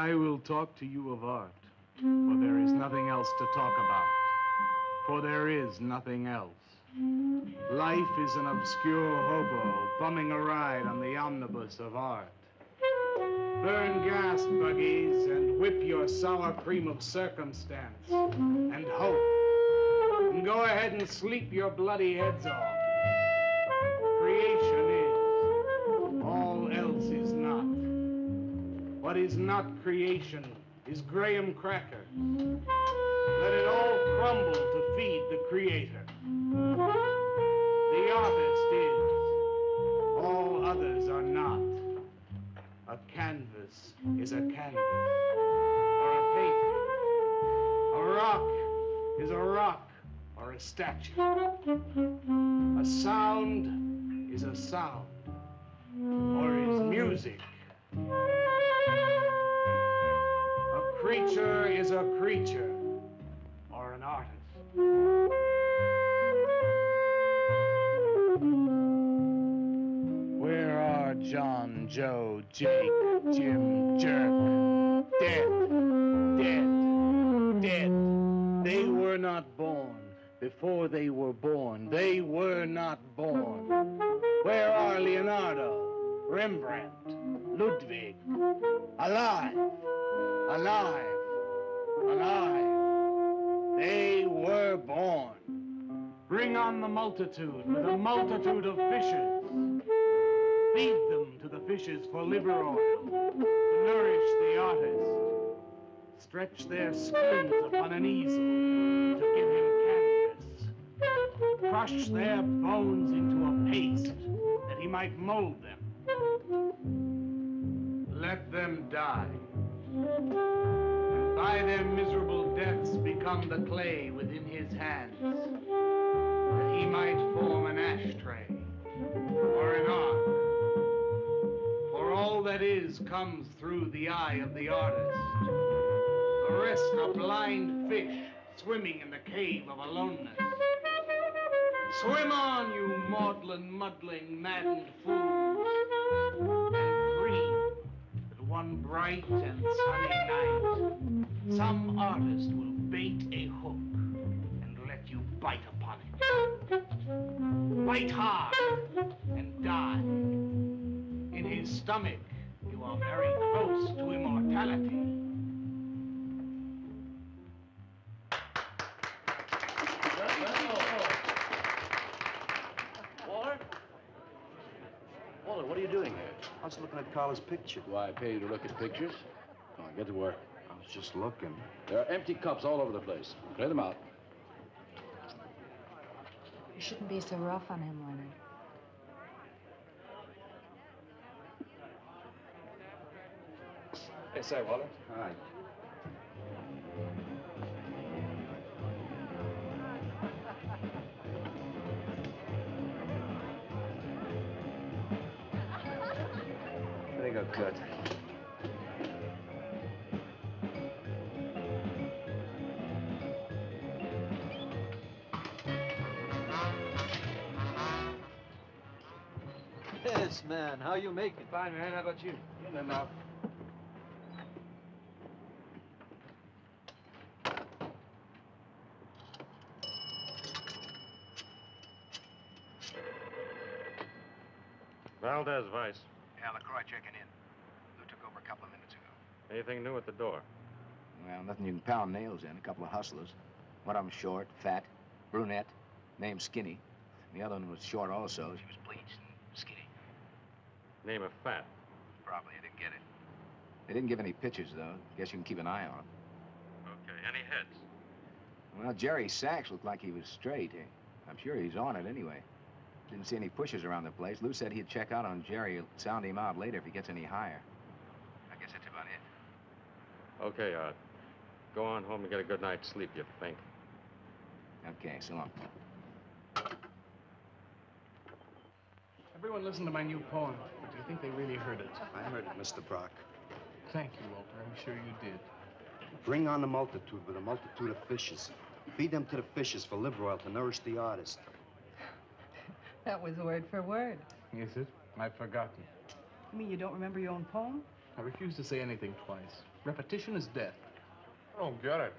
I will talk to you of art, for there is nothing else to talk about, for there is nothing else. Life is an obscure hobo bumming a ride on the omnibus of art. Burn gas buggies and whip your sour cream of circumstance and hope. And go ahead and sleep your bloody heads off. Creation is. All else is not. What is not creation is graham crackers. Let it all crumble to feed the creator. The artist is. All others are not. A canvas is a canvas, or a painting. A rock is a rock, or a statue. A sound is a sound, or is music. A creature is a creature, or an artist. Where are John, Joe, Jake, Jim, Jerk? Dead, dead, dead. They were not born. Before they were born, they were not born. Where are Leonardo, Rembrandt, Ludwig? Alive, alive, alive. They were born. Bring on the multitude with a multitude of fishes. Feed them to the fishes for liver oil, to nourish the artist. Stretch their skins upon an easel to give him canvas. Crush their bones into a paste that he might mold them. Let them die. And by their miserable deaths become the clay within his hands, that he might form an ashtray or an ark. For all that is comes through the eye of the artist. The rest are blind fish swimming in the cave of aloneness. Swim on, you maudlin, muddling, maddened fools, and dream that one bright and sunny night, some artist will bait a hook and let you bite upon it. Bite hard and die. In his stomach, you are very close to immortality. Walter, what are you doing here? I was looking at Carla's picture. Do I pay you to look at pictures? Come on, get to work. I was just looking. There are empty cups all over the place. Clear them out. You shouldn't be so rough on him, Leonard. Hey, say, Walter. Hi. There you go, cut. Yes, man. How you making? Fine, man. How about you? In and out. Valdez, Vice. Yeah, LaCroix checking in. Lou took over a couple of minutes ago. Anything new at the door? Well, nothing you can pound nails in. A couple of hustlers. One of them short, fat, brunette, named Skinny. The other one was short also. She was bleached and skinny. Name of Fat. Probably. I didn't get it. They didn't give any pictures, though. Guess you can keep an eye on them. Okay. Any heads? Well, Jerry Sachs looked like he was straight. I'm sure he's on it anyway. Didn't see any pushers around the place. Lou said he'd check out on Jerry. He'll sound him out later if he gets any higher. I guess that's about it. Okay, Art. Go on home and get a good night's sleep, you think. Okay, so long. Everyone listen to my new poem. Do you think they really heard it? I heard it, Mr. Brock. Thank you, Walter. I'm sure you did. Bring on the multitude with a multitude of fishes. Feed them to the fishes for liver oil to nourish the artist. That was word for word. Is it? I've forgotten. You mean you don't remember your own poem? I refuse to say anything twice. Repetition is death. I don't get it.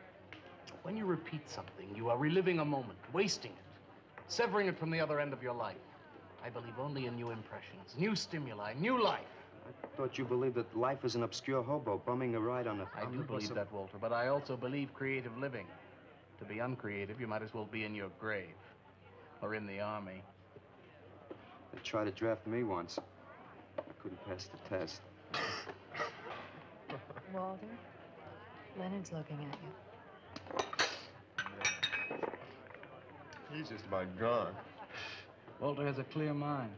When you repeat something, you are reliving a moment, wasting it, severing it from the other end of your life. I believe only in new impressions, new stimuli, new life. I thought you believed that life is an obscure hobo bumming a ride on a... I do believe that, Walter, but I also believe creative living. To be uncreative, you might as well be in your grave or in the army. They tried to draft me once. I couldn't pass the test. Walter, Leonard's looking at you. He's just about gone. Walter has a clear mind.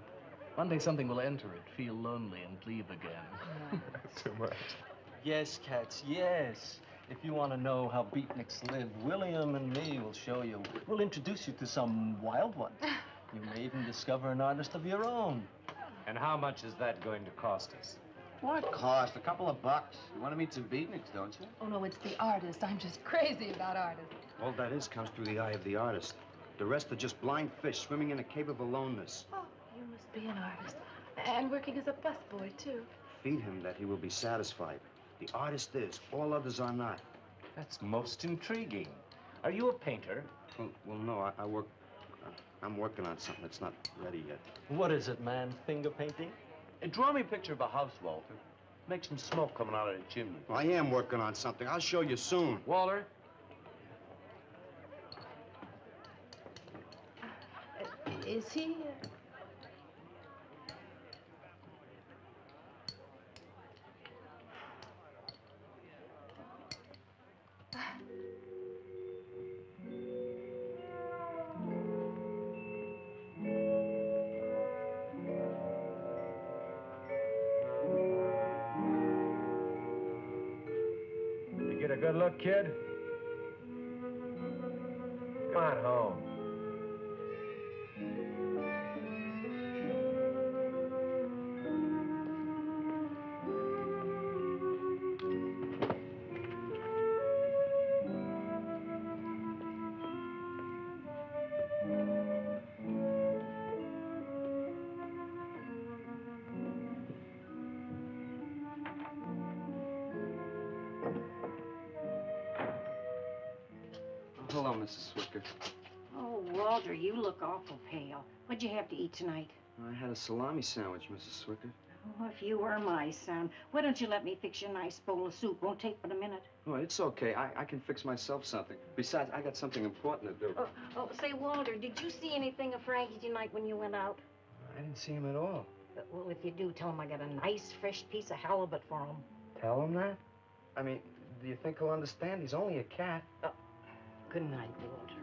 One day something will enter it, feel lonely, and leave again. Too much. Yes, cats, yes. If you want to know how beatniks live, William and me will show you. We'll introduce you to some wild ones. You may even discover an artist of your own. And how much is that going to cost us? What cost? A couple of bucks. You want to meet some beatniks, don't you? Oh, no, it's the artist. I'm just crazy about artists. All that is comes through the eye of the artist. The rest are just blind fish swimming in a cave of aloneness. Oh, you must be an artist. And working as a busboy, too. Feed him that he will be satisfied. The artist is. All others are not. That's most intriguing. Are you a painter? Well, no, I work... I'm working on something that's not ready yet. What is it, man? Finger painting? Draw me a picture of a house, Walter. Make some smoke coming out of the chimney. Well, I am working on something. I'll show you soon. Walter? Is he... You get a good look, kid? Come on home. Hello, Mrs. Swicker. Oh, Walter, you look awful pale. What'd you have to eat tonight? I had a salami sandwich, Mrs. Swicker. Oh, if you were my son, why don't you let me fix you a nice bowl of soup? Won't take but a minute. Oh, it's okay. I can fix myself something. Besides, I got something important to do. Say, Walter, did you see anything of Frankie tonight when you went out? I didn't see him at all. Well, if you do, tell him I got a nice, fresh piece of halibut for him. Tell him that? I mean, do you think he'll understand? He's only a cat. Good night, Walter.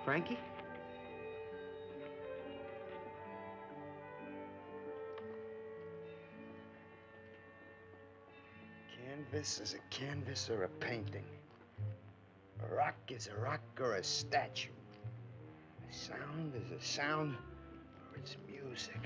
Frankie? canvas is a canvas or a painting. A rock is a rock or a statue. A sound is a sound or it's music.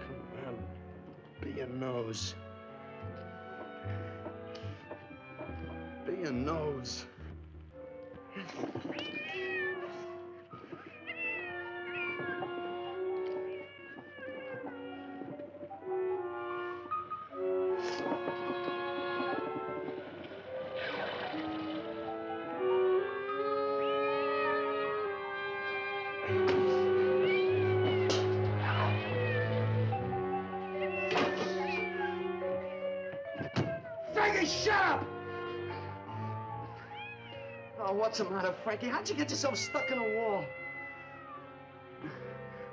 Come on, be a nose. Be a nose. Frankie, shut up! Oh, what's the matter, Frankie? How'd you get yourself stuck in a wall?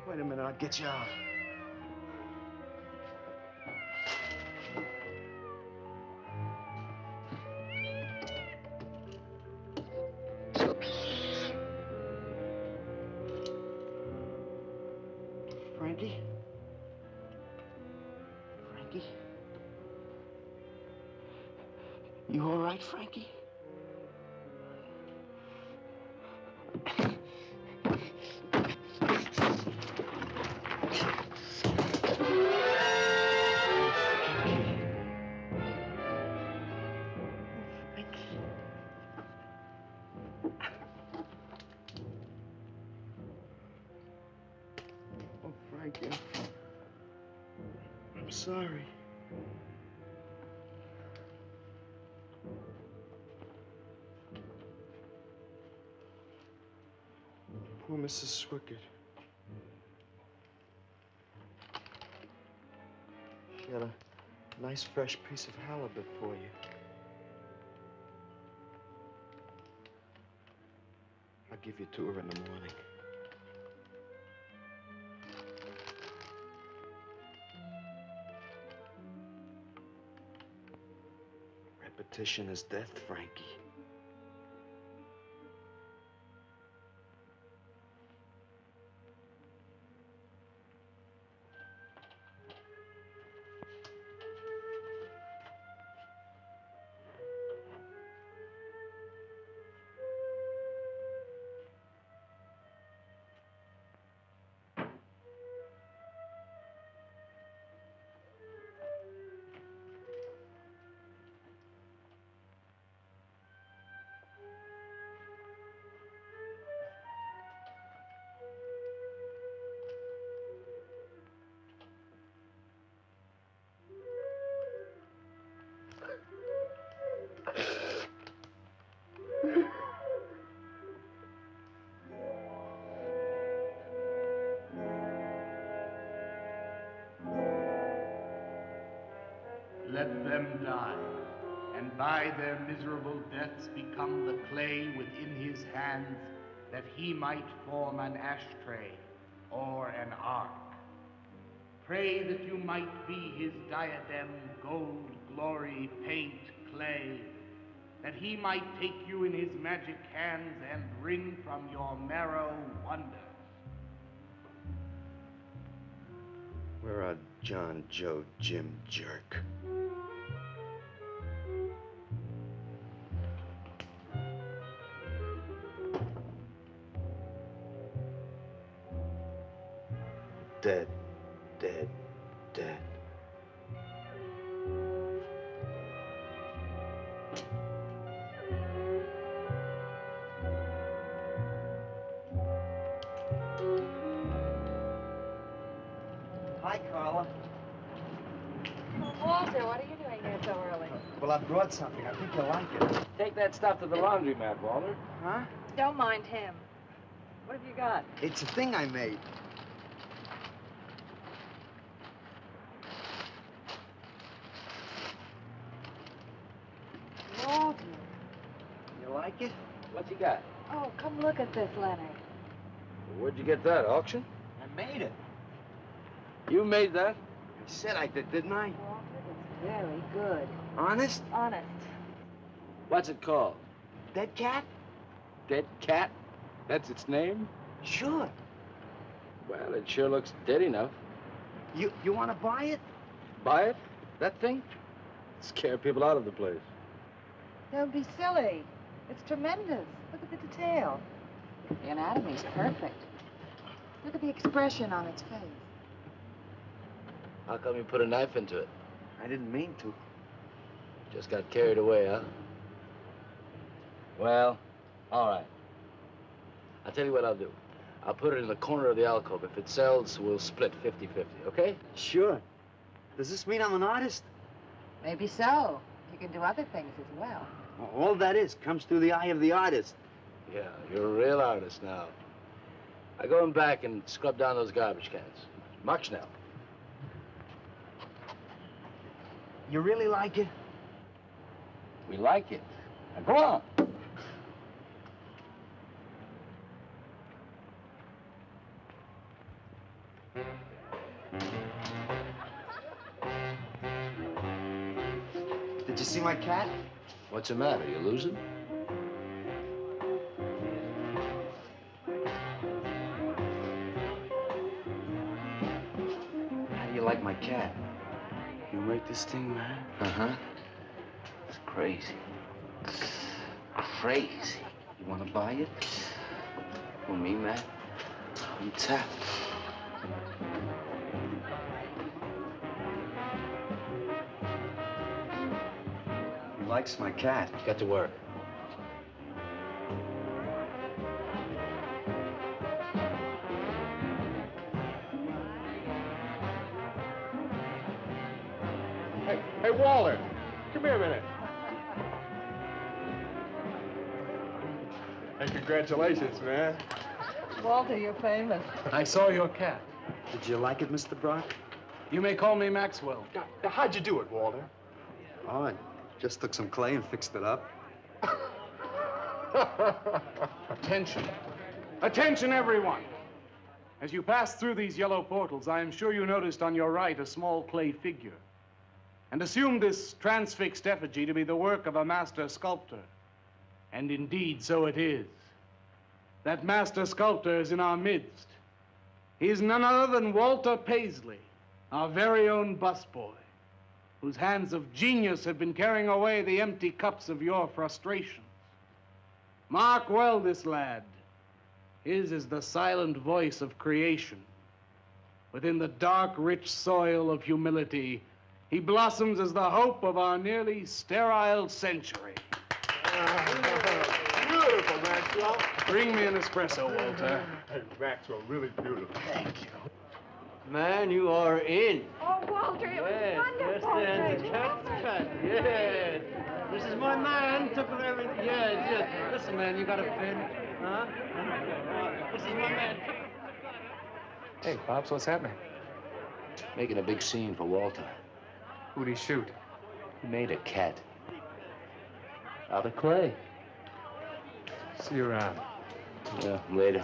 Wait a minute, I'll get you out. Frankie? Frankie? You all right, Frankie? Oh, Frankie. I'm sorry. Poor Mrs. Swickard. She had a nice fresh piece of halibut for you. I'll give you to her in the morning. Repetition is death, Frankie. Let them die, and by their miserable deaths become the clay within his hands, that he might form an ashtray or an ark. Pray that you might be his diadem, gold, glory, paint, clay, that he might take you in his magic hands and wring from your marrow wonders. Where are John, Joe, Jim, Jerk? Dead, dead, dead. Hi, Carla. Walter, what are you doing here so early? Well, I brought something. I think you'll like it. Take that stuff to the laundromat, Walter. Huh? Don't mind him. What have you got? It's a thing I made. Walter. You like it? What's he got? Oh, come look at this, Leonard. Where'd you get that, auction? I made it. You made that? I said I did, didn't I? Walter, it's very good. Honest? Honest. What's it called? Dead cat? Dead cat? That's its name? Sure. Well, it sure looks dead enough. You want to buy it? Buy it? That thing? Scare people out of the place. Don't be silly. It's tremendous. Look at the detail. The anatomy's perfect. Look at the expression on its face. How come you put a knife into it? I didn't mean to. Just got carried away, huh? Well, all right. I'll tell you what I'll do. I'll put it in the corner of the alcove. If it sells, we'll split 50-50, okay? Sure. Does this mean I'm an artist? Maybe so. You can do other things as well. All that is comes through the eye of the artist. Yeah, you're a real artist now. I go in back and scrub down those garbage cans. Much now. You really like it? We like it. Now, go on. Did you see my cat? What's the matter? You losing? How do you like my cat? You make this thing, man? Uh-huh. It's crazy. Crazy. You want to buy it? For me, man? I'm tapped. He likes my cat. Get to work. Hey, Walter, come here a minute. Hey, congratulations, man. Walter, you're famous. I saw your cat. Did you like it, Mr. Brock? You may call me Maxwell. Now, how'd you do it, Walter? Oh, I just took some clay and fixed it up. Attention. Attention, everyone. As you pass through these yellow portals, I am sure you noticed on your right a small clay figure, and assumed this transfixed effigy to be the work of a master sculptor. And indeed, so it is. That master sculptor is in our midst. He is none other than Walter Paisley, our very own busboy, whose hands of genius have been carrying away the empty cups of your frustrations. Mark well this lad. His is the silent voice of creation. Within the dark, rich soil of humility, he blossoms as the hope of our nearly sterile century. Beautiful, Maxwell. Bring me an espresso, Walter. Hey, Maxwell, really beautiful. Thank you. Man, you are in. Oh, Walter, it was wonderful. Yes, the cat. Yes. This is my man. Took everything. Yes. Listen, man, you got a pen? Huh? This is my man. Hey, Pops, what's happening? Making a big scene for Walter. Who'd he shoot? He made a cat. Out of clay. See you around. Yeah, later.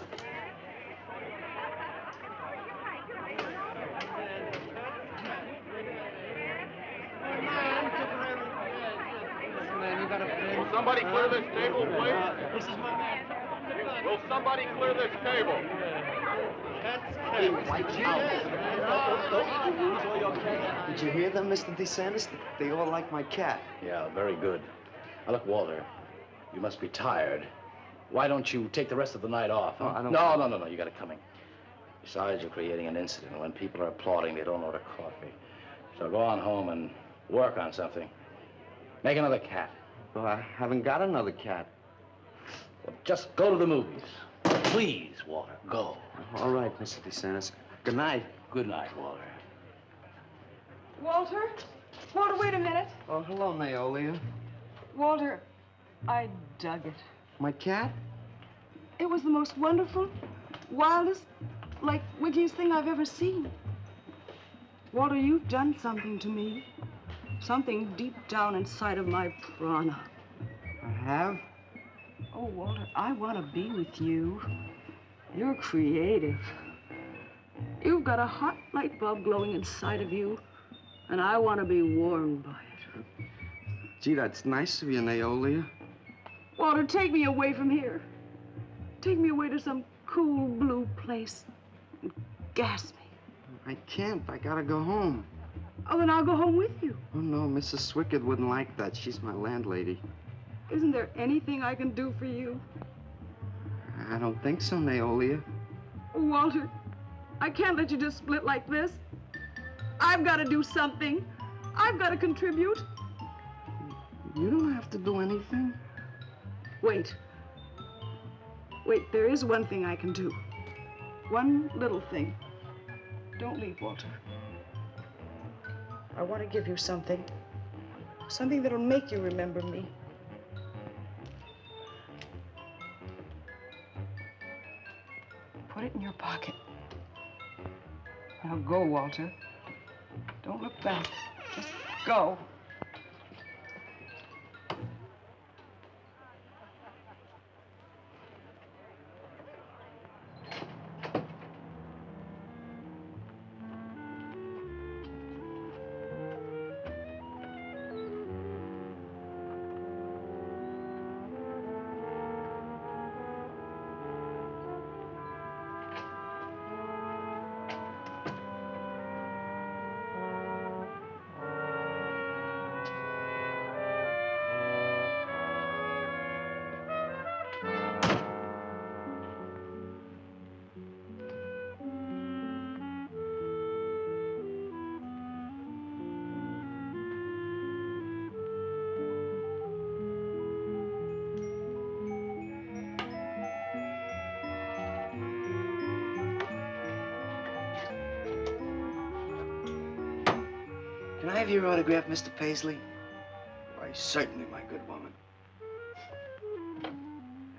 Will somebody clear this table, please? This is my man. Will somebody clear this table? Did you hear them, Mr. DeSantis? They all like my cat. Yeah, very good. Now, look, Walter, you must be tired. Why don't you take the rest of the night off? Huh? Oh, I don't... No, you got it coming. Besides, you're creating an incident. When people are applauding, they don't order coffee. So go on home and work on something. Make another cat. Well, I haven't got another cat. Well, just go to the movies. Please, Walter, go. All right, Mr. DeSantis. Good night. Good night, Walter. Walter? Walter, wait a minute. Oh, hello, Naolia. Walter, I dug it. My cat? It was the most wonderful, wildest, like, wittiest thing I've ever seen. Walter, you've done something to me. Something deep down inside of my prana. I have? Oh, Walter, I want to be with you. You're creative. You've got a hot light bulb glowing inside of you, and I want to be warmed by it. Gee, that's nice of you, Naolia. Walter, take me away from here. Take me away to some cool blue place and gas me. I can't. I gotta go home. Oh, then I'll go home with you. Oh, no, Mrs. Swickard wouldn't like that. She's my landlady. Isn't there anything I can do for you? I don't think so, Naolia. Oh, Walter, I can't let you just split like this. I've got to do something. I've got to contribute. You don't have to do anything. Wait. Wait, there is one thing I can do. One little thing. Don't leave, Walter. I want to give you something. Something that'll make you remember me. Put it in your pocket. Now go, Walter. Don't look back. Just go. Can I have your autograph, Mr. Paisley? Why, certainly, my good woman.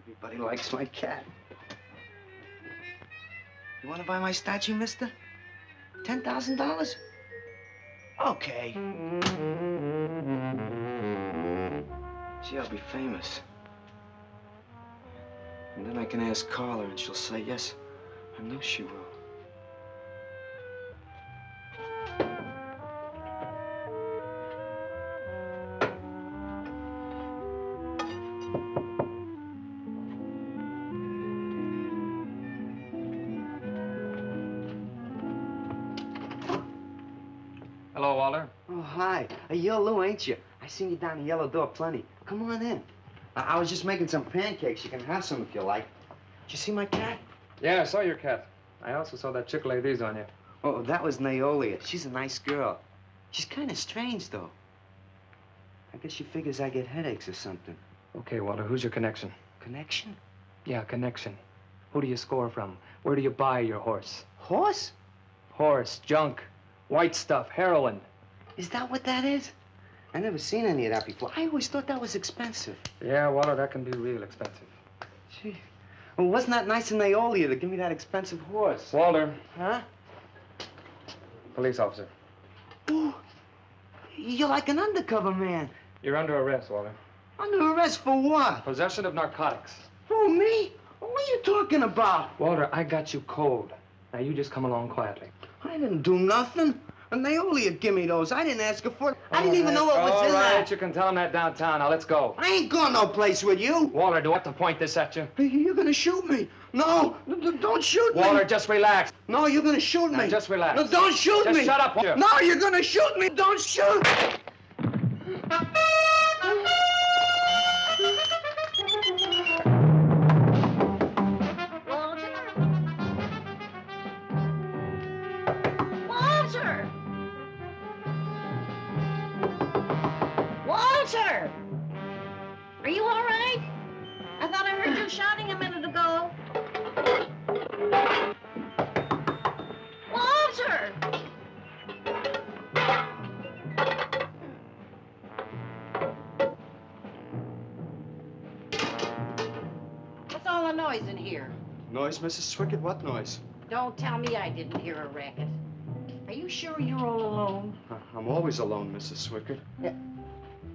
Everybody likes my cat. You want to buy my statue, mister? $10,000? Okay. Gee, I'll be famous. And then I can ask Carla, and she'll say yes. I know she will. Hello, Walter. Oh, hi. You're Lou, ain't you? I seen you down the yellow door plenty. Come on in. I was just making some pancakes. You can have some if you like. Did you see my cat? Yeah, I saw your cat. I also saw that chick lay these on you. Oh, that was Naolia. She's a nice girl. She's kind of strange, though. I guess she figures I get headaches or something. Okay, Walter, who's your connection? Connection? Yeah, connection. Who do you score from? Where do you buy your horse? Horse? Horse, junk, white stuff, heroin. Is that what that is? I never seen any of that before. I always thought that was expensive. Yeah, Walter, that can be real expensive. Gee. Well, wasn't that nice of Naolia to give me that expensive horse? Walter. Huh? Police officer. Ooh, you're like an undercover man. You're under arrest, Walter. Under arrest for what? Possession of narcotics. For me? What are you talking about? Walter, I got you cold. Now you just come along quietly. I didn't do nothing. And Naolia give me those. I didn't ask her for it. I didn't even know what was in All right, that. you can tell him that downtown. Now, let's go. I ain't going no place with you. Walter, do I have to point this at you? You're gonna shoot me. No, don't shoot me. Walter, just relax. No, you're gonna shoot me. Now, just relax. No, don't shoot me. Just shut up, Walter. No, you're gonna shoot me. Don't shoot. Walter! Walter! Are you all right? I thought I heard you shouting a minute ago. Walter! What's all the noise in here? Noise, Mrs. Swickard? What noise? Don't tell me I didn't hear a racket. Are you sure you're all alone? I'm always alone, Mrs. Swickard.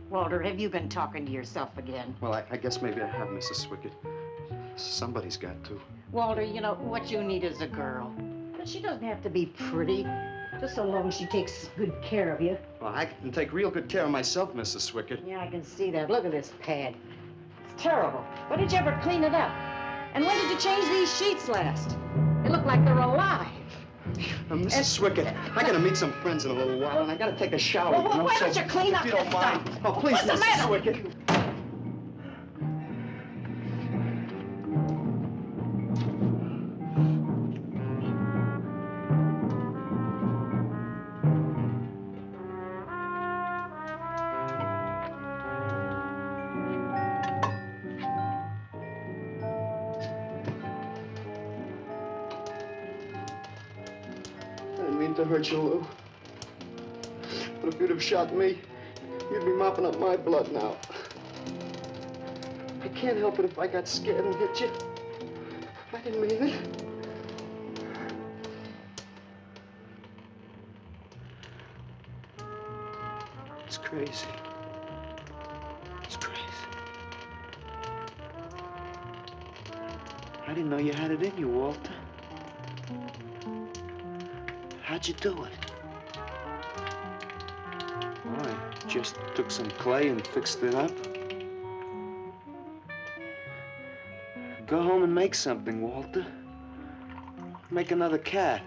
Walter, have you been talking to yourself again? Well, I guess maybe I have, Mrs. Swickard. Somebody's got to. Walter, you know, what you need is a girl. But she doesn't have to be pretty. Just so long as she takes good care of you. Well, I can take real good care of myself, Mrs. Swickett. Yeah, I can see that. Look at this pad. It's terrible. When did you ever clean it up? And when did you change these sheets last? They look like they're alive. Mrs. Swickett, I gotta meet some friends in a little while, and I gotta take a shower. Well, why don't you clean up if you don't mind. Oh, please, What's the Mrs. matter? Swickett. To hurt you, Lou. But if you'd have shot me, you'd be mopping up my blood now. I can't help it if I got scared and hit you. I didn't mean it. It's crazy. It's crazy. I didn't know you had it in you, Walter. How'd you do it? Well, I just took some clay and fixed it up. Go home and make something, Walter. Make another cat.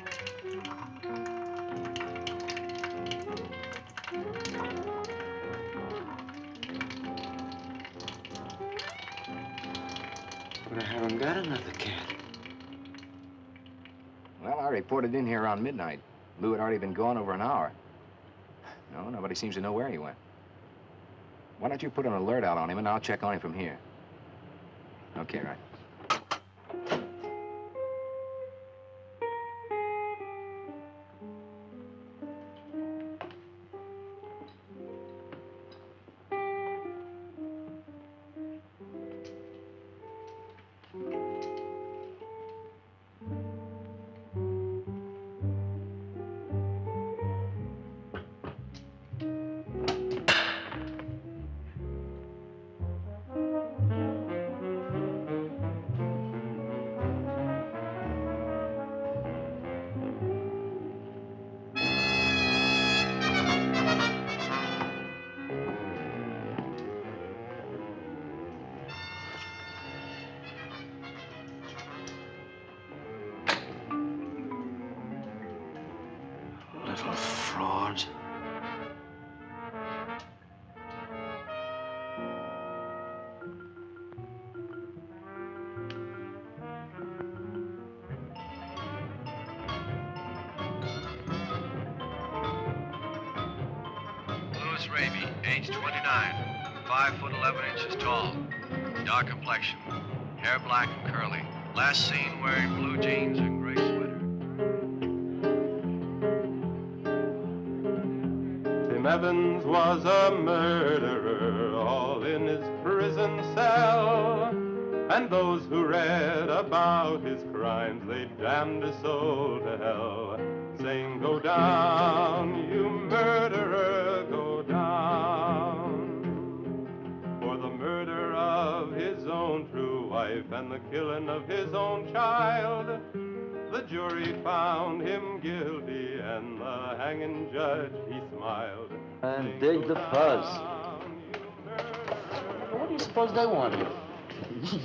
But I haven't got another cat. Well, I reported in here around midnight. Lou had already been gone over an hour. No, nobody seems to know where he went. Why don't you put an alert out on him, and I'll check on him from here. Okay, right. Little fraud. Louis Raby, age 29, 5 foot 11 inches tall, dark complexion, hair black and curly. Last seen wearing blue jeans and gray sweater. Tim Evans was a murderer, all in his prison cell. And those who read about his crimes, they damned his soul to hell, saying, "Go down, you murderer, go down." For the murder of his own true wife and the killing of his own child, the jury found him guilty, and the hanging judge, he smiled. And dig the fuzz. What do you suppose they want here?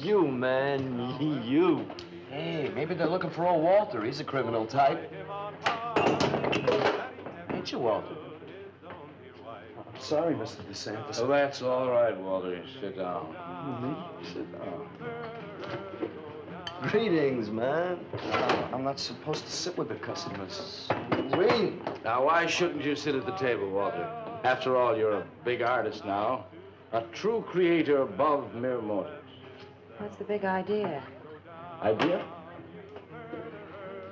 You, man, you. Hey, maybe they're looking for old Walter. He's a criminal type. Ain't you, Walter? Sorry, Mr. DeSantis. Oh, that's all right, Walter. Sit down. Sit down. Greetings, man. I'm not supposed to sit with the customers. Wait. Now, why shouldn't you sit at the table, Walter? After all, you're a big artist now. A true creator above mere mortals. What's the big idea? Idea?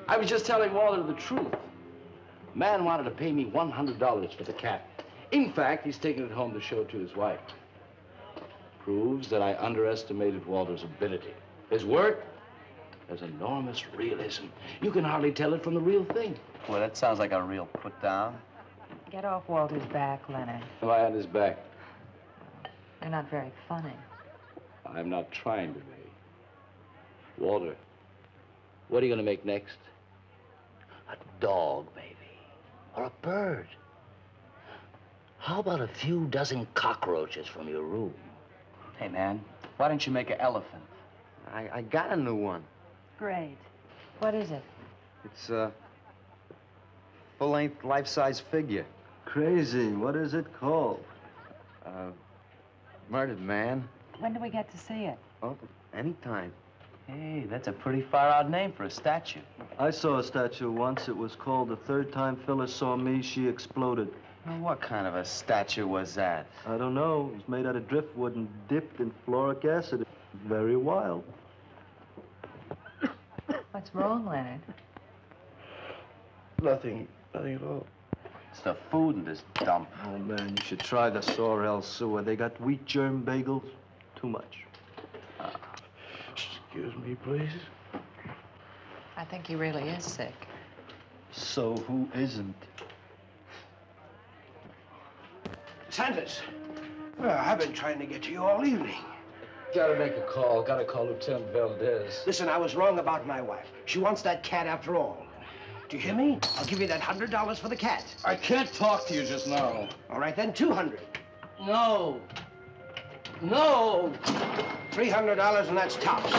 I was just telling Walter the truth. Man wanted to pay me $100 for the cat. In fact, he's taking it home to show it to his wife. Proves that I underestimated Walter's ability. His work has enormous realism. You can hardly tell it from the real thing. Well, that sounds like a real put down. Get off Walter's back, Leonard. Am I on his back? You're not very funny. I'm not trying to be. Walter, what are you going to make next? A dog, maybe. or a bird? How about a few dozen cockroaches from your room? Hey, man, why don't you make an elephant? I got a new one. Great. What is it? It's a full-length, life-size figure. Crazy. What is it called? Murdered man. When do we get to see it? Oh, anytime. Hey, that's a pretty far-out name for a statue. I saw a statue once. It was called The Third Time Phyllis Saw Me, She Exploded. Now, what kind of a statue was that? I don't know. It was made out of driftwood and dipped in fluoric acid. Very wild. What's wrong, Leonard? Nothing at all. It's the food in this dump. Oh, man, you should try the Sorrel sewer. They got wheat germ bagels. Too much. Excuse me, please. I think he really is sick. So who isn't? Sanders, well, I've been trying to get to you all evening. Gotta make a call. Gotta call Lieutenant Valdez. Listen, I was wrong about my wife. She wants that cat after all. Do you hear me? I'll give you that $100 for the cat. I can't talk to you just now. All right, then, $200. No. No. $300, and that's tops.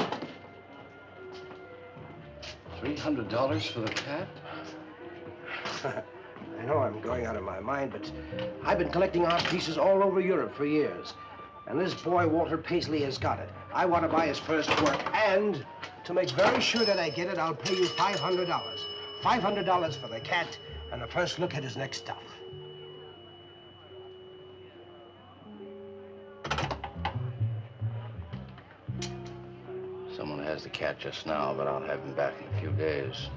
$300 for the cat? I know I'm going out of my mind, but I've been collecting art pieces all over Europe for years. And this boy, Walter Paisley, has got it. I want to buy his first work, and to make very sure that I get it, I'll pay you $500. $500 for the cat, and the first look at his next stuff. Someone has the cat just now, but I'll have him back in a few days.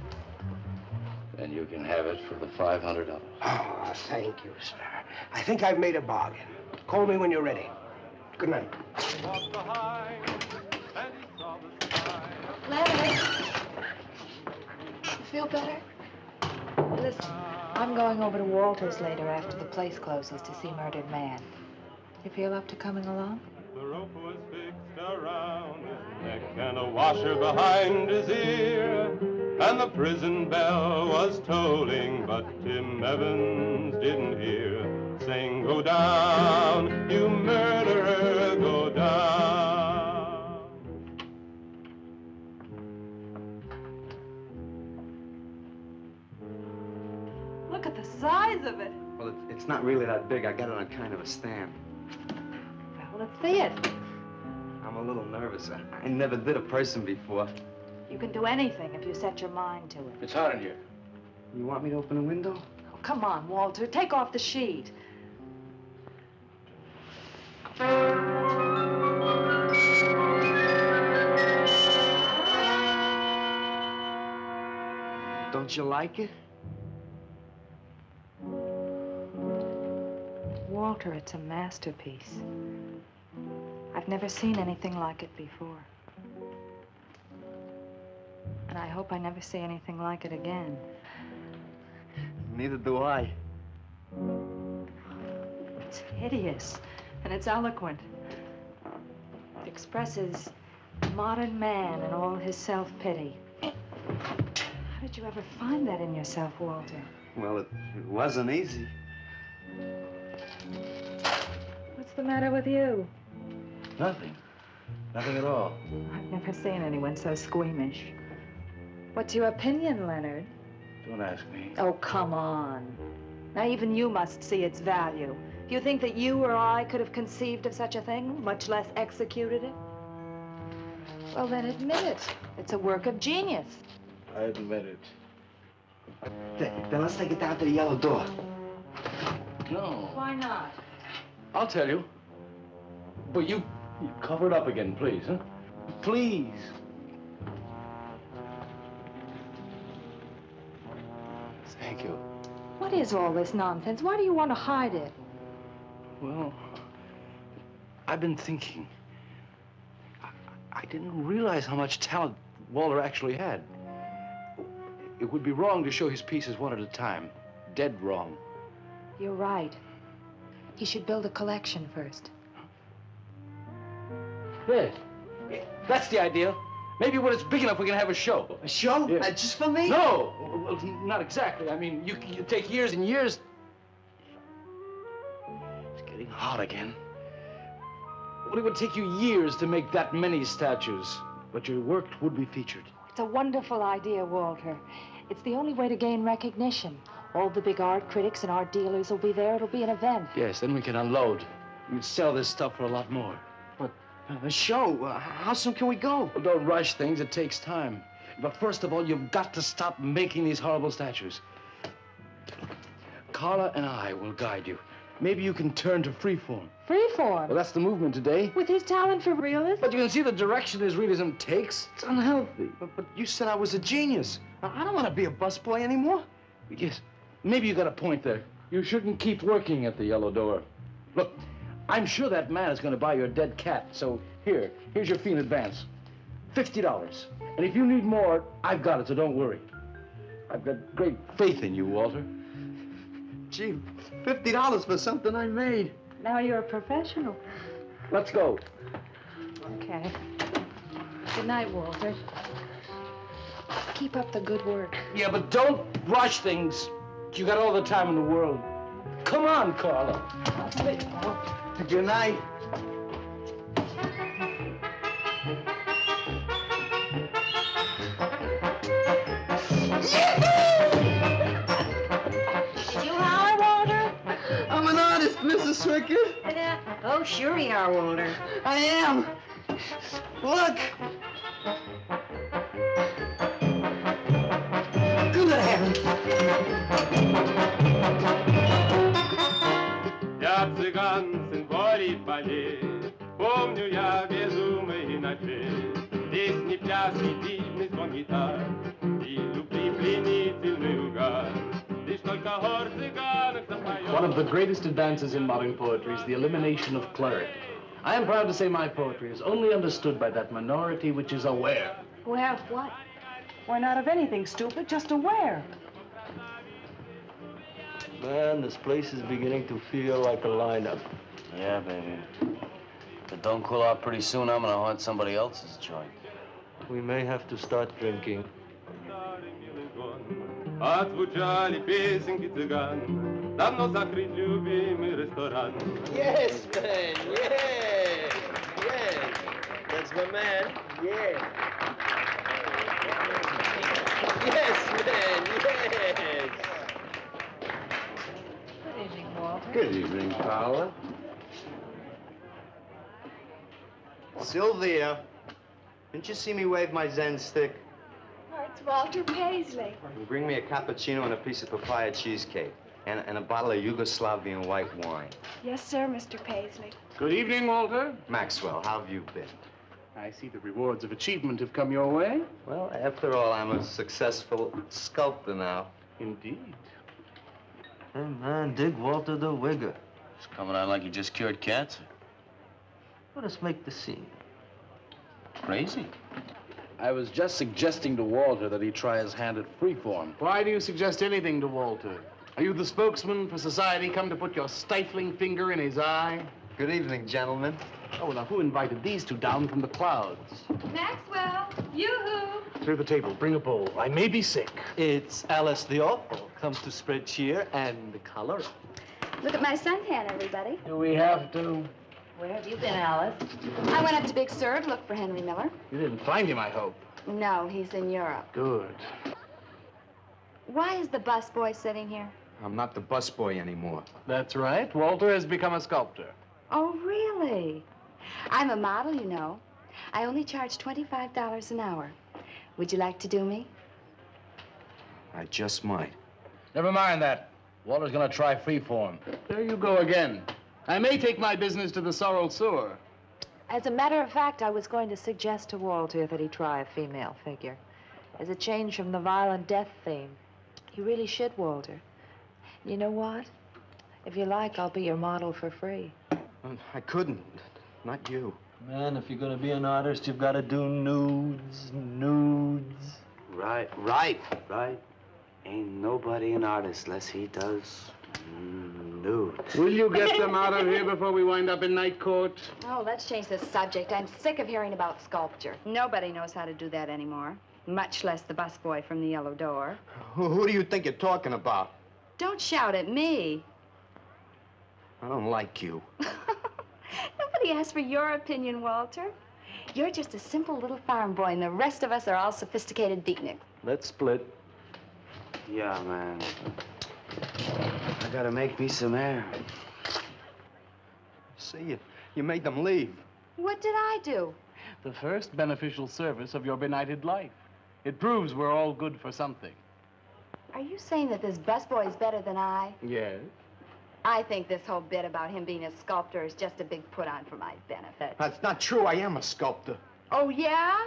And you can have it for the $500. Oh, thank you, sir. I think I've made a bargain. Call me when you're ready. Good night. Leonard. You feel better? Listen, I'm going over to Walter's later after the place closes to see Murdered Man. You feel up to coming along? The rope was fixed around his neck and a washer behind his ear, and the prison bell was tolling, but Tim Evans didn't hear. Saying, go down, you murderer, go down. Look at the size of it. Well, it's not really that big. I got it on kind of a stand. Well, let's see it. I'm a little nervous. I never did a person before. You can do anything if you set your mind to it. It's hot in here. You want me to open a window? Oh, come on, Walter. Take off the sheet. Don't you like it? Walter, it's a masterpiece. I've never seen anything like it before. And I hope I never see anything like it again. Neither do I. It's hideous, and it's eloquent. It expresses modern man and all his self-pity. How did you ever find that in yourself, Walter? Well, it wasn't easy. What's the matter with you? Nothing. Nothing at all. I've never seen anyone so squeamish. What's your opinion, Leonard? Don't ask me. Oh, come on. Now, even you must see its value. Do you think that you or I could have conceived of such a thing, much less executed it? Well, then admit it. It's a work of genius. I admit it. Then let's take it down to the yellow door. No. Why not? I'll tell you. But you cover it up again, please, huh? Please. Thank you. What is all this nonsense? Why do you want to hide it? Well, I've been thinking. I didn't realize how much talent Walter actually had. It would be wrong to show his pieces one at a time. Dead wrong. You're right. He should build a collection first. Yes. That's the idea. Maybe when it's big enough, we can have a show. A show? Yeah. Just for me? No, well, not exactly. I mean, you take years and years. It's getting hot again. Well, it would take you years to make that many statues, but your work would be featured. It's a wonderful idea, Walter. It's the only way to gain recognition. All the big art critics and art dealers will be there. It'll be an event. Yes, then we can unload. We'd sell this stuff for a lot more. But a show? How soon can we go? Well, don't rush things. It takes time. But first of all, you've got to stop making these horrible statues. Carla and I will guide you. Maybe you can turn to freeform. Freeform? Well, that's the movement today. With his talent for realism? But you can see the direction his realism takes. It's unhealthy. But you said I was a genius. I don't want to be a busboy anymore. Yes, maybe you got a point there. You shouldn't keep working at the Yellow Door. Look, I'm sure that man is going to buy your dead cat. So here's your fee in advance. $50. And if you need more, I've got it, so don't worry. I've got great faith in you, Walter. Gee, $50 for something I made. Now you're a professional. Let's go. Okay. Good night, Walter. Keep up the good work. Yeah, but don't rush things. You got all the time in the world. Come on, Carla. Good night. Did you holler, Walter? I'm an artist, Mrs. Swickett. Oh, sure you are, Walter. I am. Look. Good heavens. Я цыган, сын полей полей, помню я безумный ночей. Песни, пляски, дивный звон гитар и любви пленительный угар. Лишь только хор цыганок запоет. One of the greatest advances in modern poetry is the elimination of clarity. I am proud to say my poetry is only understood by that minority which is aware. Aware of what? Why, not of anything, stupid, just aware. Man, this place is beginning to feel like a lineup. Yeah, baby. If it don't cool out pretty soon, I'm gonna haunt somebody else's joint. We may have to start drinking. Отзвучали песенки цыган, давно закрыт любимый ресторан. Yes, man, yeah. Yeah. That's my man, yeah. Yes, man, yes. Good evening, Walter. Good evening, Paula. Sylvia, didn't you see me wave my Zen stick? Oh, it's Walter Paisley. Bring me a cappuccino and a piece of papaya cheesecake. And a bottle of Yugoslavian white wine. Yes, sir, Mr. Paisley. Good evening, Walter. Maxwell, how have you been? I see the rewards of achievement have come your way. Well, after all, I'm a successful sculptor now. Indeed. Hey, man, dig Walter the Wigger. It's coming out like you just cured cancer. Let us make the scene. Crazy. I was just suggesting to Walter that he try his hand at freeform. Why do you suggest anything to Walter? Are you the spokesman for society come to put your stifling finger in his eye? Good evening, gentlemen. Oh, well, now, who invited these two down from the clouds? Maxwell, yoo-hoo. Clear the table. Bring a bowl. I may be sick. It's Alice the Awful. Comes to spread cheer and color. Look at my suntan, everybody. Do we have to? Where have you been, Alice? I went up to Big Sur to look for Henry Miller. You didn't find him, I hope. No, he's in Europe. Good. Why is the busboy sitting here? I'm not the busboy anymore. That's right. Walter has become a sculptor. Oh, really? I'm a model, you know. I only charge $25 an hour. Would you like to do me? I just might. Never mind that. Walter's gonna try freeform. There you go again. I may take my business to the sorrel sewer. As a matter of fact, I was going to suggest to Walter that he try a female figure. As a change from the violent death theme. He really should, Walter. You know what? If you like, I'll be your model for free. I couldn't. Not you. Man, if you're gonna be an artist, you've got to do nudes. Right. Ain't nobody an artist unless he does nude. Will you get them out of here before we wind up in night court? Oh, let's change the subject. I'm sick of hearing about sculpture. Nobody knows how to do that anymore, much less the busboy from the yellow door. Who do you think you're talking about? Don't shout at me. I don't like you. Nobody asked for your opinion, Walter. You're just a simple little farm boy, and the rest of us are all sophisticated beatniks. Let's split. Yeah, man. I gotta make me some air. See, you made them leave. What did I do? The first beneficial service of your benighted life. It proves we're all good for something. Are you saying that this busboy is better than I? Yes. I think this whole bit about him being a sculptor is just a big put-on for my benefit. That's not true. I am a sculptor. Oh, yeah?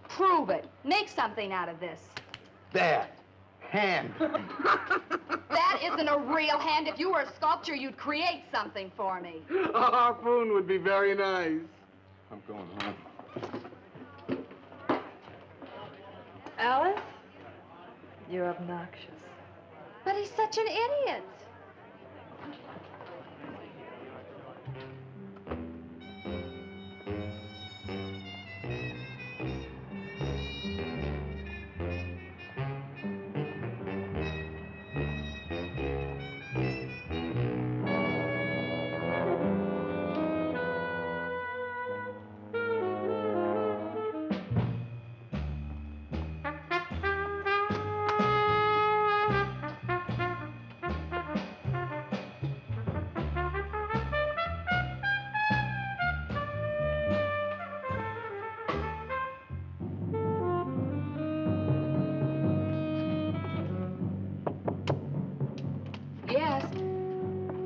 Prove it. Make something out of this. There. Hand. That isn't a real hand. If you were a sculptor, you'd create something for me. A harpoon would be very nice. I'm going home. Alice? You're obnoxious. But he's such an idiot.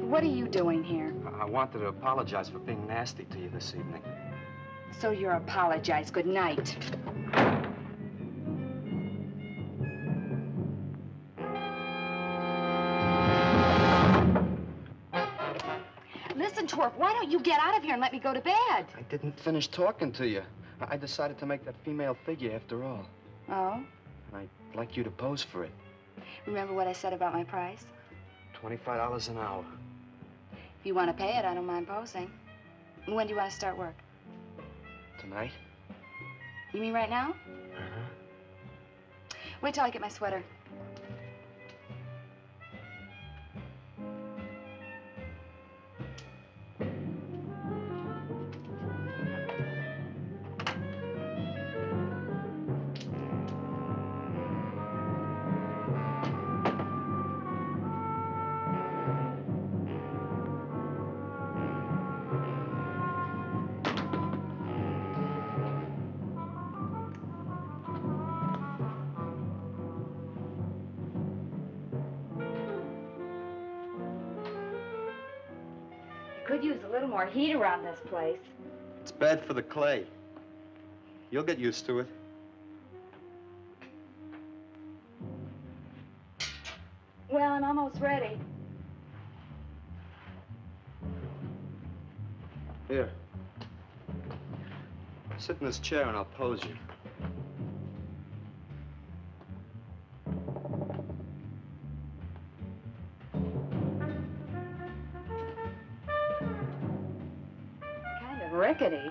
What are you doing here? I wanted to apologize for being nasty to you this evening. So you're apologized. Good night. Listen, Twerp, why don't you get out of here and let me go to bed? I didn't finish talking to you. I decided to make that female figure after all. Oh? And I'd like you to pose for it. Remember what I said about my price? $25 an hour. If you want to pay it, I don't mind posing. When do you want to start work? Tonight? You mean right now? Uh-huh. Wait till I get my sweater. Could use a little more heat around this place. It's bad for the clay. You'll get used to it. Well, I'm almost ready. Here. Sit in this chair and I'll pose you. Kind of rickety.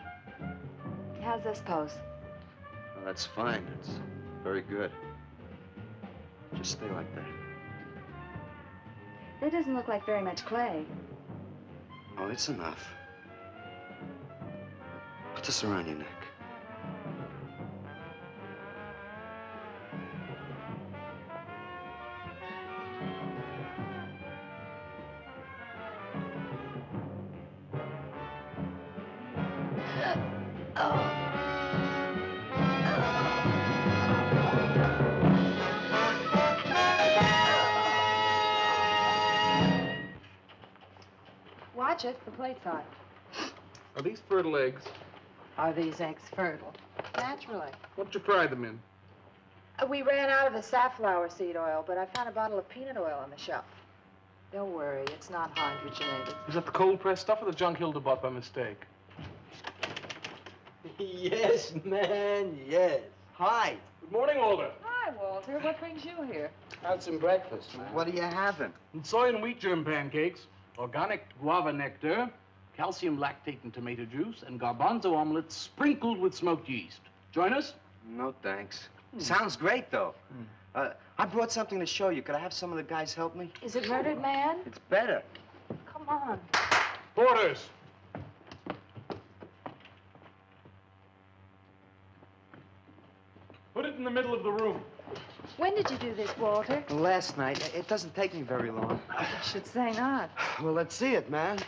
How's this pose? Well, that's fine. It's very good. Just stay like that. That doesn't look like very much clay. Oh, it's enough. Put this around your neck. Watch it, the plate's hot. Are these fertile eggs? Are these eggs fertile? Naturally. What'd you fry them in? We ran out of the safflower seed oil, but I found a bottle of peanut oil on the shelf. Don't worry, it's not hydrogenated. Is that the cold-pressed stuff or the junk Hilda bought by mistake? Yes, man, yes. Hi. Good morning, Walter. Hi, Walter. What brings you here? How's some breakfast, man? What are you having? And soy and wheat germ pancakes. organic guava nectar, calcium lactate and tomato juice, and garbanzo omelette sprinkled with smoked yeast. Join us? No, thanks. Sounds great, though. I brought something to show you. Could I have some of the guys help me? Is it Murdered Man? It's better. Come on. Porters! Put it in the middle of the room. When did you do this, Walter? Last night. It doesn't take me very long. I should say not. Well, let's see it, man.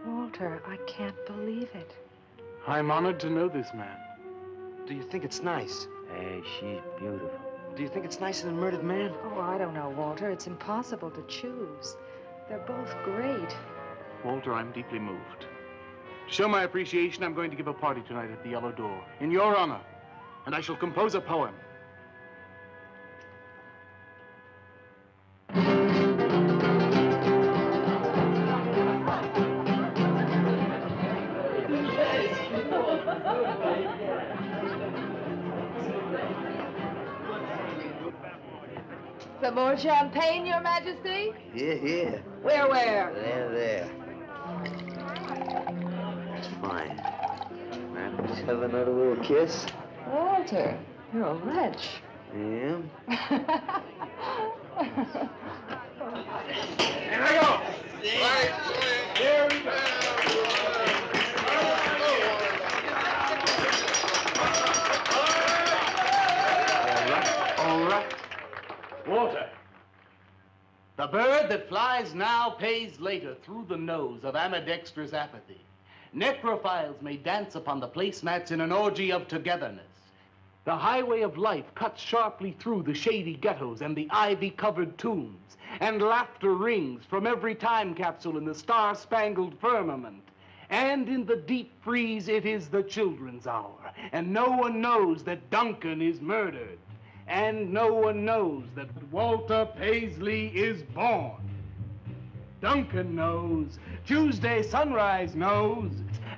Walter, I can't believe it. I'm honored to know this man. Do you think it's nice? Hey, she's beautiful. Do you think it's nicer than Murdered Man? Oh, I don't know, Walter. It's impossible to choose. They're both great. Walter, I'm deeply moved. To show my appreciation, I'm going to give a party tonight at the Yellow Door, in your honor. And I shall compose a poem. Some more champagne, Your Majesty? Here. Where? There. It's fine. Man, let's have another little kiss. Walter, you're a wretch. I am? Here I go. Here we go. All right. Walter. The bird that flies now pays later through the nose of ambidextrous apathy. Necrophiles may dance upon the placemats in an orgy of togetherness. The highway of life cuts sharply through the shady ghettos and the ivy-covered tombs, and laughter rings from every time capsule in the star-spangled firmament. And in the deep freeze, it is the children's hour, and no one knows that Duncan is murdered. And no one knows that Walter Paisley is born. Duncan knows. Tuesday Sunrise knows.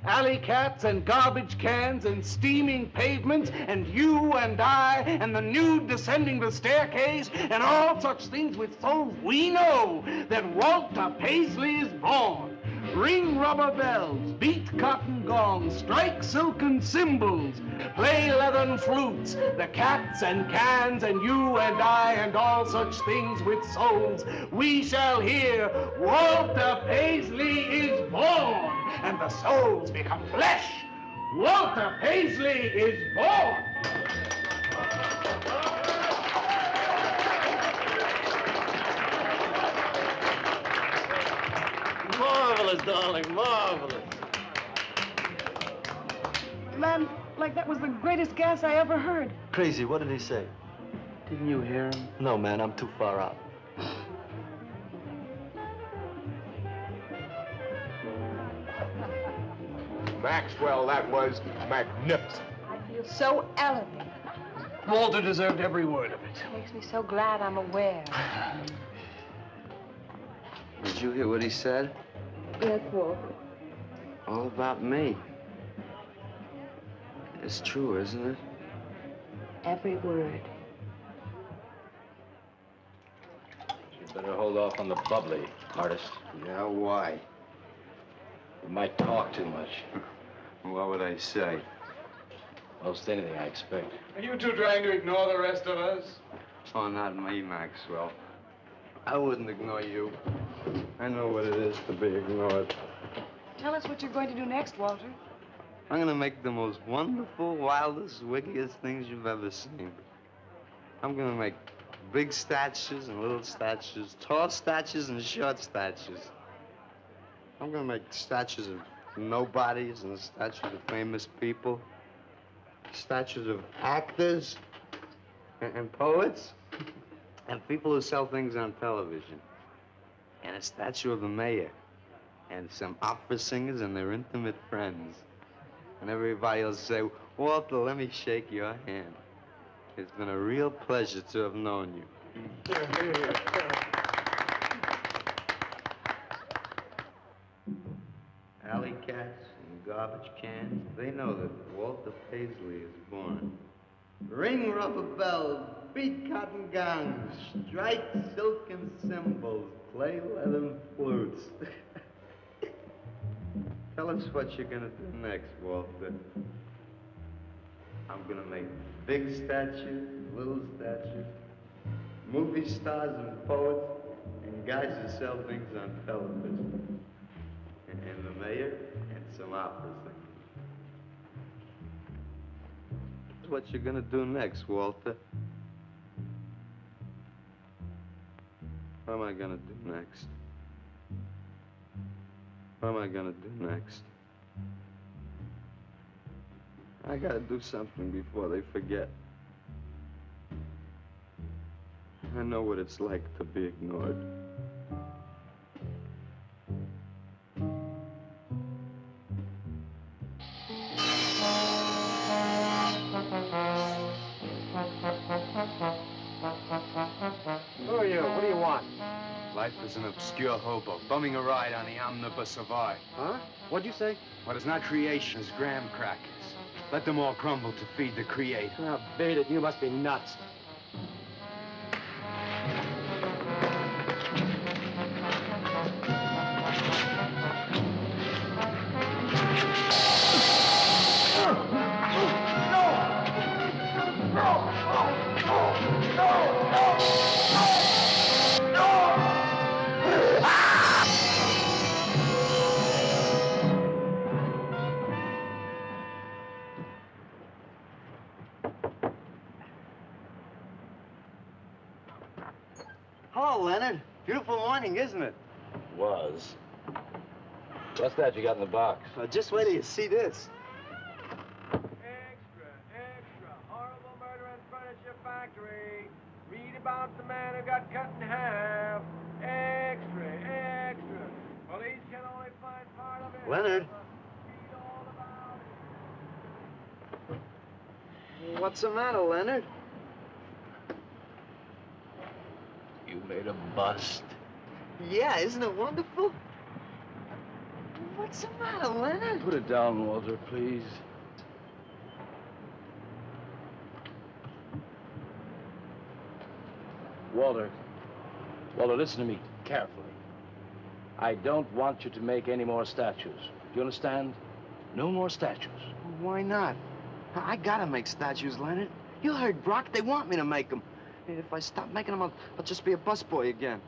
Alley cats and garbage cans and steaming pavements and you and I and the nude descending the staircase and all such things with souls, we know that Walter Paisley is born. Ring rubber bells, beat cotton gongs, strike silken cymbals, play leathern flutes, the cats and cans and you and I and all such things with souls. We shall hear Walter Paisley is born, and the souls become flesh. Walter Paisley is born. Marvelous, darling, marvelous. Man, like that was the greatest gas I ever heard. Crazy, what did he say? Didn't you hear him? No, man, I'm too far out. Maxwell, that was magnificent. I feel so elegant. Walter deserved every word of it. Makes me so glad I'm aware. Did you hear what he said? Yes, Walter. All about me. It's true, isn't it? Every word. You better hold off on the bubbly, artist. Yeah, why? You might talk too much. What would I say? Most anything, I expect. Are you two trying to ignore the rest of us? Oh, not me, Maxwell. I wouldn't ignore you. I know what it is to be ignored. Tell us what you're going to do next, Walter. I'm gonna make the most wonderful, wildest, wickedest things you've ever seen. I'm gonna make big statues and little statues, tall statues and short statues. I'm gonna make statues of nobodies and statues of famous people, statues of actors and poets and people who sell things on television, and a statue of the mayor and some opera singers and their intimate friends. And everybody will say, Walter, let me shake your hand. It's been a real pleasure to have known you. cats and garbage cans, they know that Walter Paisley is born. Ring rubber bells, beat cotton gongs, strike silken cymbals, play leathern flutes. Tell us what you're gonna do next, Walter. I'm gonna make big statues, little statues, movie stars and poets, and guys who sell things on television. And the mayor, and some opera singers. That's what you're gonna do next, Walter. What am I gonna do next? What am I gonna do next? I gotta do something before they forget. I know what it's like to be ignored. Who are you? What do you want? Life is an obscure hobo, bumming a ride on the omnibus of art. Huh? What'd you say? What is not creation is graham crackers. Let them all crumble to feed the creator. Now, beat it. You must be nuts. Hello, Leonard. Beautiful morning, isn't it? Was. What's that you got in the box? Just wait till you see this. Horrible murder in furniture factory. Read about the man who got cut in half. Extra. Police can only find part of it. Leonard. Read all about it. What's the matter, Leonard? You made a bust. Yeah, isn't it wonderful? What's the matter, Leonard? Put it down, Walter, please. Walter, listen to me carefully. I don't want you to make any more statues. Do you understand? No more statues. Why not? I gotta make statues, Leonard. You heard Brock. They want me to make them. If I stop making them, I'll just be a busboy again.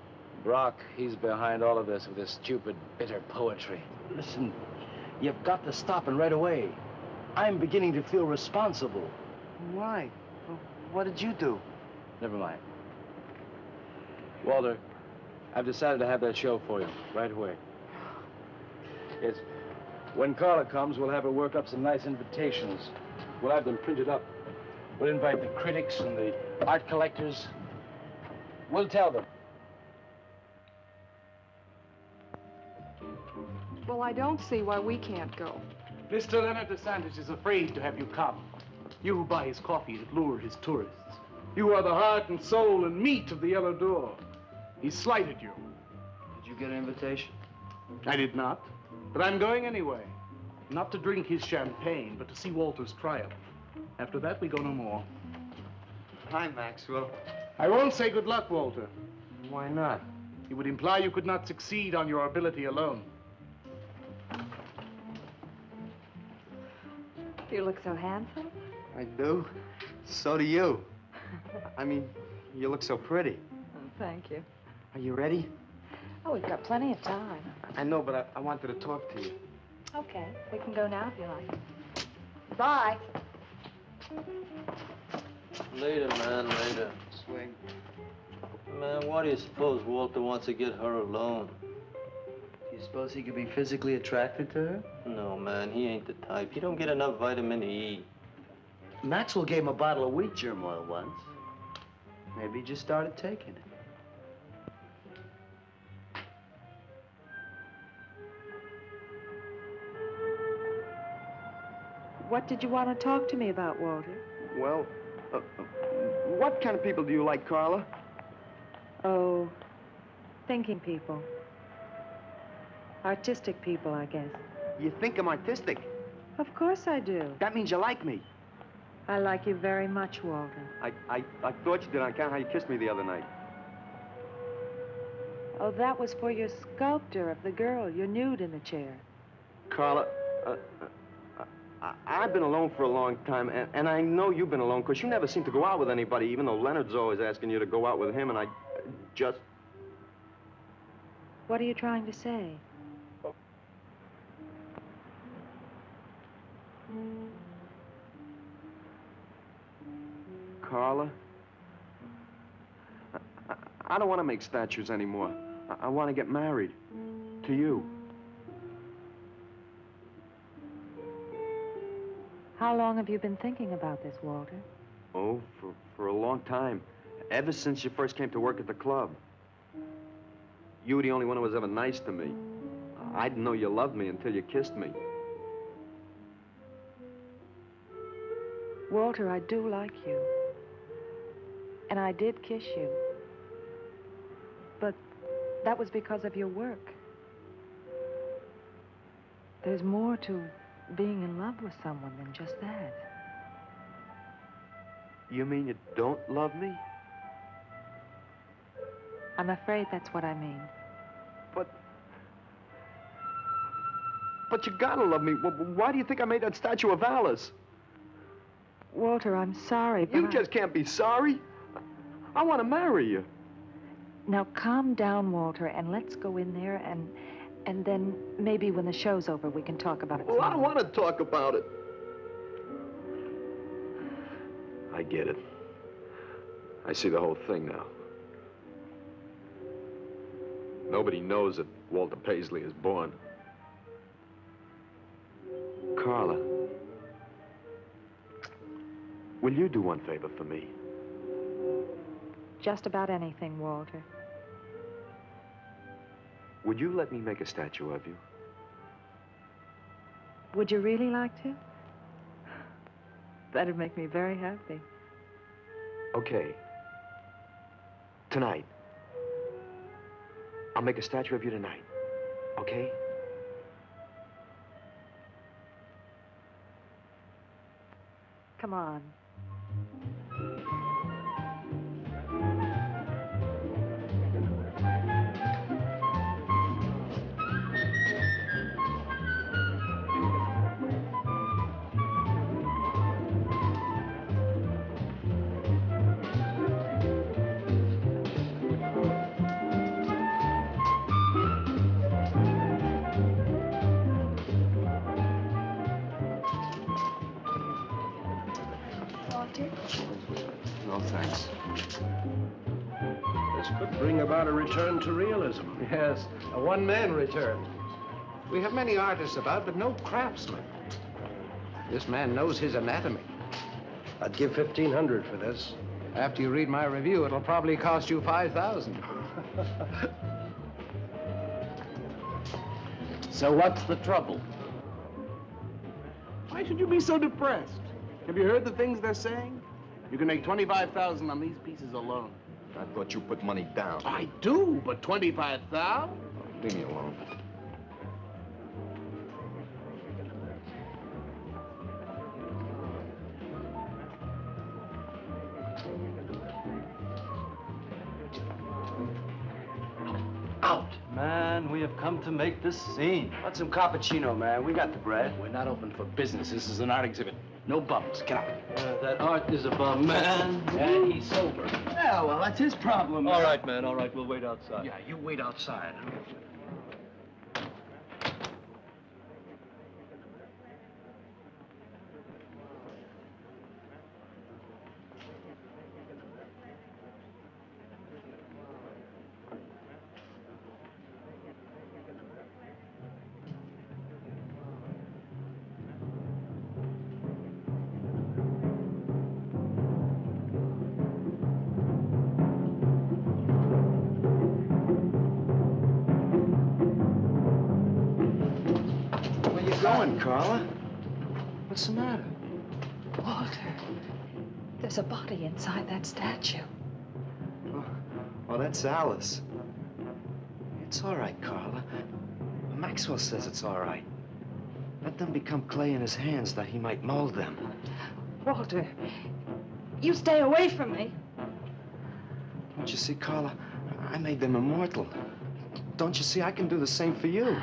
Brock, he's behind all of this with his stupid, bitter poetry. Listen, you've got to stop and right away. I'm beginning to feel responsible. Why? What did you do? Never mind. Walter, I've decided to have that show for you right away. Yes. When Carla comes, we'll have her work up some nice invitations. We'll have them printed up. We'll invite the critics and the art collectors. We'll tell them. Well, I don't see why we can't go. Mr. Leonard DeSantis is afraid to have you come. You who buy his coffee that lure his tourists. You are the heart and soul and meat of the Yellow Door. He slighted you. Did you get an invitation? I did not, but I'm going anyway. Not to drink his champagne, but to see Walter's triumph. After that, we go no more. Hi, Maxwell. I won't say good luck, Walter. Why not? It would imply you could not succeed on your ability alone. You look so handsome. I do. So do you. I mean, you look so pretty. Oh, thank you. Are you ready? Oh, we've got plenty of time. I know, but I wanted to talk to you. Okay, we can go now if you like. Bye. Later, man, later. Swing. Man, why do you suppose Walter wants to get her alone? Do you suppose he could be physically attracted to her? No, man, he ain't the type. He don't get enough vitamin E. Maxwell gave him a bottle of wheat germ oil once. Maybe he just started taking it. What did you want to talk to me about, Walter? Well, what kind of people do you like, Carla? Oh, thinking people. Artistic people, I guess. You think I'm artistic. Of course I do. That means you like me. I like you very much, Walter. I thought you did on account of how you kissed me the other night. Oh, that was for your sculptor of the girl, your nude in the chair. Carla, I've been alone for a long time, and I know you've been alone, because you never seem to go out with anybody, even though Leonard's always asking you to go out with him, and I just... What are you trying to say? Carla, I don't want to make statues anymore. I want to get married. To you. How long have you been thinking about this, Walter? Oh, for a long time. Ever since you first came to work at the club. You were the only one who was ever nice to me. I didn't know you loved me until you kissed me. Walter, I do like you. And I did kiss you. But that was because of your work. There's more to being in love with someone than just that. You mean you don't love me? I'm afraid that's what I mean. But you gotta love me. Why do you think I made that statue of Alice? Walter, I'm sorry, but You just can't be sorry. I want to marry you. Now, calm down, Walter, and let's go in there and then maybe when the show's over, we can talk about it. Well, I don't want to talk about it. I get it. I see the whole thing now. Nobody knows that Walter Paisley is born. Carla, will you do one favor for me? Just about anything, Walter. Would you let me make a statue of you? Would you really like to? That'd make me very happy. Okay. Tonight. I'll make a statue of you tonight. Okay? Come on. No, thanks. This could bring about a return to realism. Yes, a one-man return. We have many artists about, but no craftsmen. This man knows his anatomy. I'd give $1,500 for this. After you read my review, it'll probably cost you $5,000. So what's the trouble? Why should you be so depressed? Have you heard the things they're saying? You can make $25,000 on these pieces alone. I thought you put money down. I do, but $25,000? Leave me alone. Out. Man, we have come to make this scene. Want some cappuccino, man? We got the bread. We're not open for business. This is an art exhibit. No bums. Get out. That art is a bum, man. And he's sober. Yeah, well, that's his problem. All right, man. All right, we'll wait outside. Yeah, you wait outside. Carla? What's the matter? Walter, there's a body inside that statue. Oh, that's Alice. It's all right, Carla. Maxwell says it's all right. Let them become clay in his hands that he might mold them. Walter, you stay away from me. Don't you see, Carla? I made them immortal. Don't you see, I can do the same for you.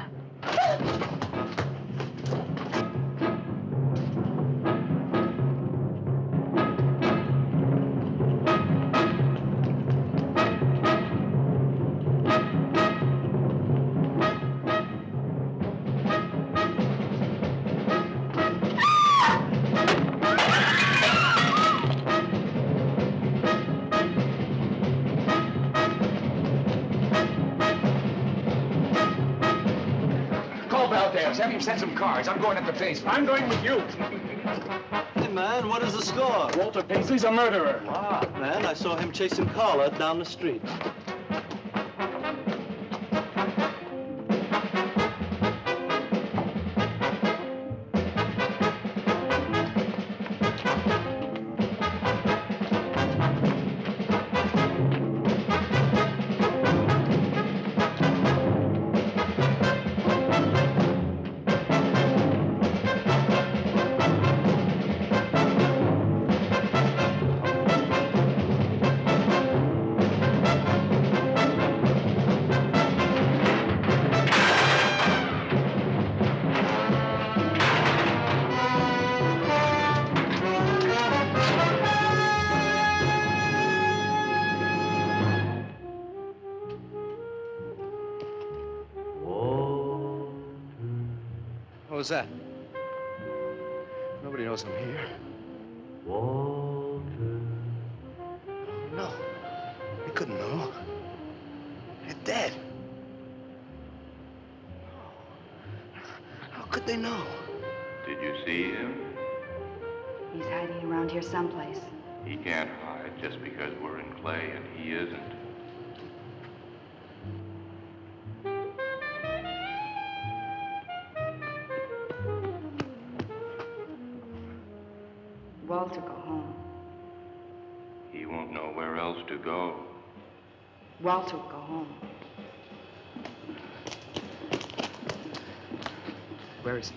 Have him send some cars. I'm going up the basement. I'm going with you. Hey, man, what is the score? Walter Paisley's a murderer. Ah, man, I saw him chasing Carla down the street. What was that? Nobody knows I'm here. Walter. No. They couldn't know. They're dead. How could they know? Did you see him? He's hiding around here someplace. He can't hide just because we're in clay and he isn't. Walter, go home. He won't know where else to go. Walter, go home. Where is he?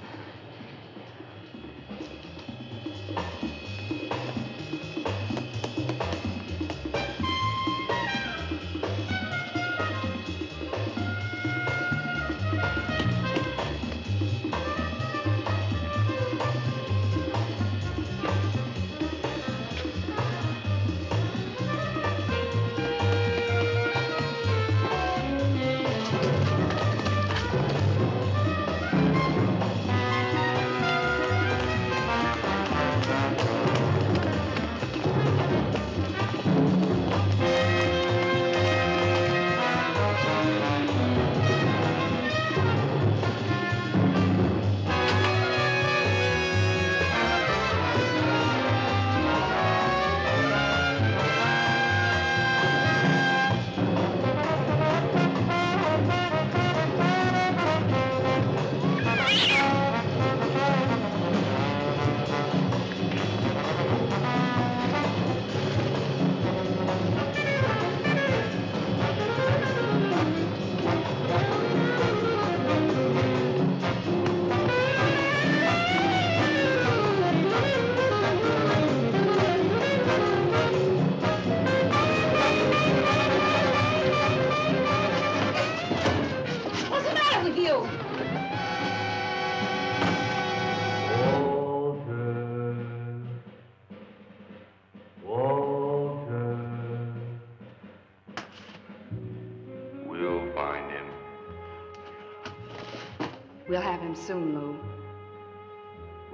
We'll have him soon, Lou.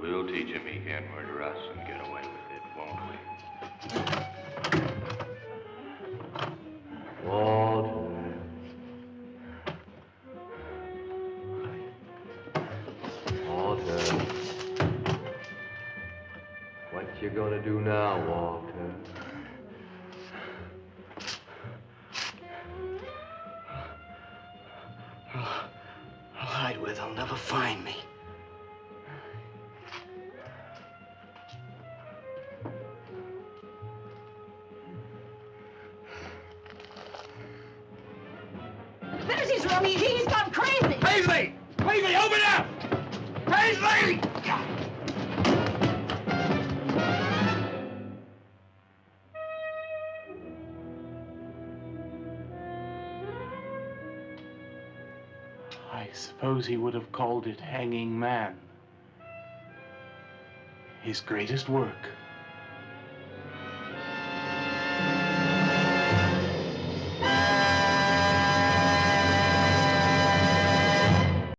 We'll teach him he can't murder us and get away with it, won't we? Walter. Walter. What you gonna do now, Walter? I'll hide where they'll never find me. There's his room. He's gone crazy. Paisley! Paisley, open up! Paisley! I suppose he would have called it Hanging Man. His greatest work.